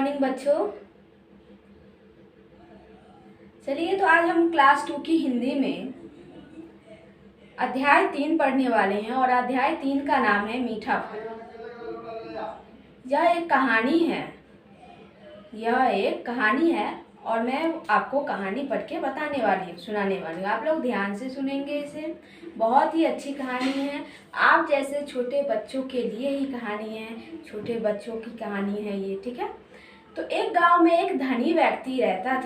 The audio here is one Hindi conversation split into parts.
मॉर्निंग बच्चों। चलिए, तो आज हम क्लास 2 की हिंदी में अध्याय 3 पढ़ने वाले हैं और अध्याय 3 का नाम है मीठा फल। यह एक कहानी है और मैं आपको कहानी पढ़ के सुनाने वाली हूँ। आप लोग ध्यान से सुनेंगे इसे। बहुत ही अच्छी कहानी है। आप जैसे छोटे बच्चों के लिए ही कहानी है, छोटे बच्चों की कहानी है ये, ठीक है। तो एक गांव में एक धनी व्यक्ति रहता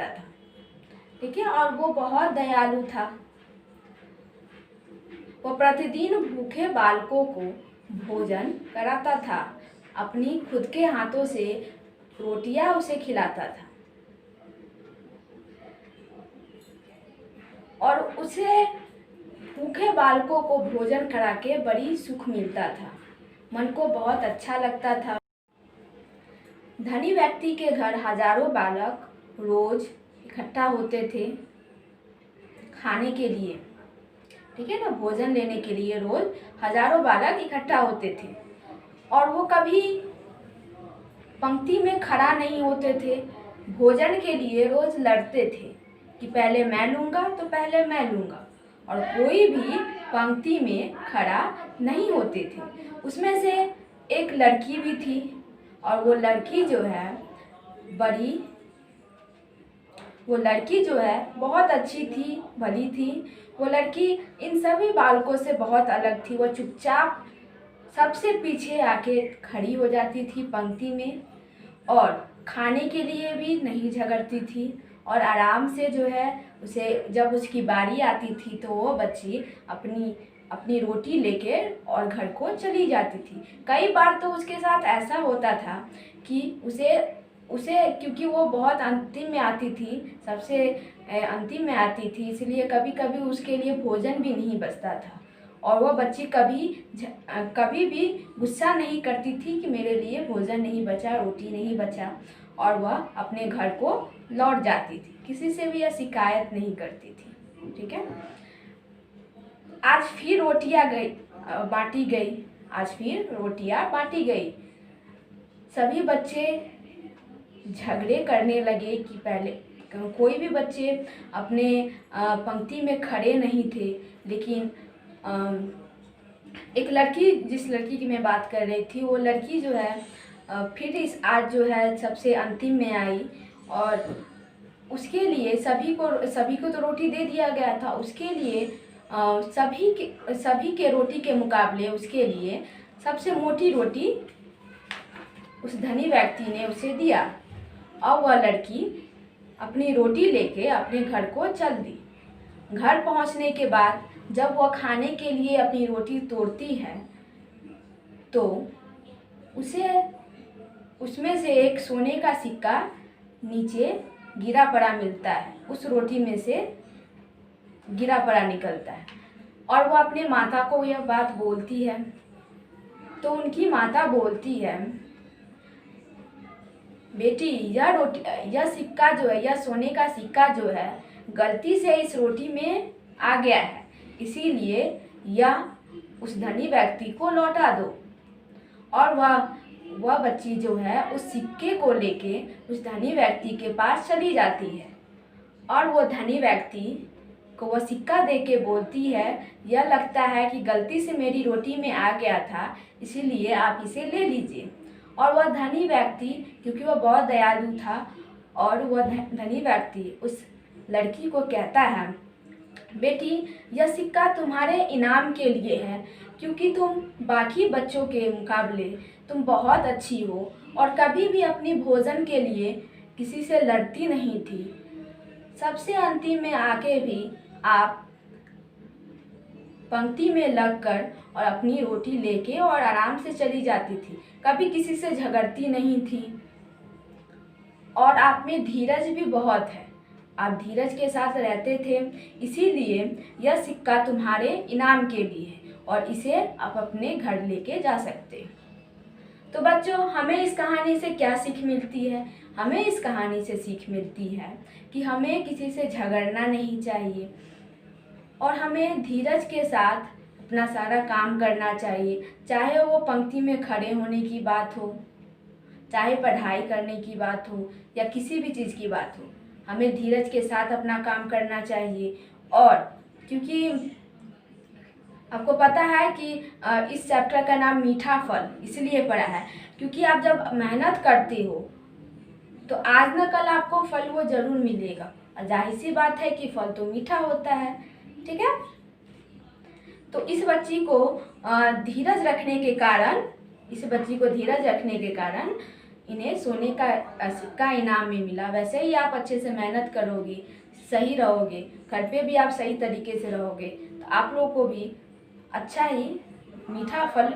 था। ठीक है, और वो बहुत दयालु था। वो प्रतिदिन भूखे बालकों को भोजन कराता था, अपनी खुद के हाथों से रोटियां उसे खिलाता था और उसे भूखे बालकों को भोजन करा के बड़ी सुख मिलता था। मन को बहुत अच्छा लगता था। धनी व्यक्ति के घर हजारों बालक रोज इकट्ठा होते थे खाने के लिए, ठीक है ना, भोजन लेने के लिए रोज हजारों बालक इकट्ठा होते थे और वो कभी पंक्ति में खड़ा नहीं होते थे। भोजन के लिए रोज लड़ते थे कि पहले मैं लूँगा तो पहले मैं लूँगा, और कोई भी पंक्ति में खड़ा नहीं होते थे। उसमें से एक लड़की भी थी और वो लड़की जो है बहुत अच्छी थी, भली थी। वो लड़की इन सभी बालकों से बहुत अलग थी। वो चुपचाप सबसे पीछे आके खड़ी हो जाती थी पंक्ति में और खाने के लिए भी नहीं झगड़ती थी और आराम से उसे जब उसकी बारी आती थी तो वो बच्ची अपनी रोटी लेके और घर को चली जाती थी। कई बार तो उसके साथ ऐसा होता था कि उसे क्योंकि वो बहुत अंतिम में आती थी, सबसे अंतिम में आती थी, इसलिए कभी कभी उसके लिए भोजन भी नहीं बचता था और वह बच्ची कभी भी गुस्सा नहीं करती थी कि मेरे लिए भोजन नहीं बचा, रोटी नहीं बचा, और वह अपने घर को लौट जाती थी। किसी से भी यह शिकायत नहीं करती थी, ठीक है। आज फिर रोटियां बांटी गई। सभी बच्चे झगड़े करने लगे कि पहले कोई भी बच्चे अपने पंक्ति में खड़े नहीं थे, लेकिन एक लड़की, जिस लड़की की मैं बात कर रही थी, वो लड़की फिर आज सबसे अंतिम में आई और उसके लिए सभी को तो रोटी दे दिया गया था। उसके लिए सभी के रोटी के मुकाबले उसके लिए सबसे मोटी रोटी उस धनी व्यक्ति ने उसे दिया और वह लड़की अपनी रोटी लेके अपने घर को चल दी। घर पहुंचने के बाद जब वह खाने के लिए अपनी रोटी तोड़ती है तो उसे उसमें से एक सोने का सिक्का नीचे गिरा पड़ा मिलता है। उस रोटी में से गिरा पड़ा निकलता है और वह अपने माता को यह बात बोलती है। तो उनकी माता बोलती है, बेटी, यह सिक्का यह सोने का सिक्का गलती से इस रोटी में आ गया है, इसीलिए यह उस धनी व्यक्ति को लौटा दो। और वह बच्ची उस सिक्के को लेके उस धनी व्यक्ति के पास चली जाती है और वो धनी व्यक्ति को वह सिक्का दे के बोलती है, यह लगता है कि गलती से मेरी रोटी में आ गया था, इसीलिए आप इसे ले लीजिए। और वह धनी व्यक्ति, क्योंकि वह बहुत दयालु था, और वह धनी व्यक्ति उस लड़की को कहता है, बेटी, यह सिक्का तुम्हारे इनाम के लिए है, क्योंकि तुम बाकी बच्चों के मुकाबले तुम बहुत अच्छी हो और कभी भी अपनी भोजन के लिए किसी से लड़ती नहीं थी। सबसे अंतिम में आके भी आप पंक्ति में लगकर और अपनी रोटी लेके और आराम से चली जाती थी, कभी किसी से झगड़ती नहीं थी और आप में धीरज भी बहुत है। आप धीरज के साथ रहते थे, इसीलिए यह सिक्का तुम्हारे इनाम के लिए है और इसे आप अपने घर लेके जा सकते हो। तो बच्चों, हमें इस कहानी से क्या सीख मिलती है? हमें इस कहानी से सीख मिलती है कि हमें किसी से झगड़ना नहीं चाहिए और हमें धीरज के साथ अपना सारा काम करना चाहिए, चाहे वो पंक्ति में खड़े होने की बात हो, चाहे पढ़ाई करने की बात हो या किसी भी चीज़ की बात हो। हमें धीरज के साथ अपना काम करना चाहिए। और क्योंकि आपको पता है कि इस चैप्टर का नाम मीठा फल इसलिए पड़ा है क्योंकि आप जब मेहनत करते हो तो आज न कल आपको फल वो ज़रूर मिलेगा। जाहिर सी बात है कि फल तो मीठा होता है, ठीक है। तो इस बच्ची को धीरज रखने के कारण इन्हें सोने का सिक्का इनाम में मिला। वैसे ही आप अच्छे से मेहनत करोगे, सही रहोगे, घर पे भी आप सही तरीके से रहोगे तो आप लोगों को भी अच्छा ही मीठा फल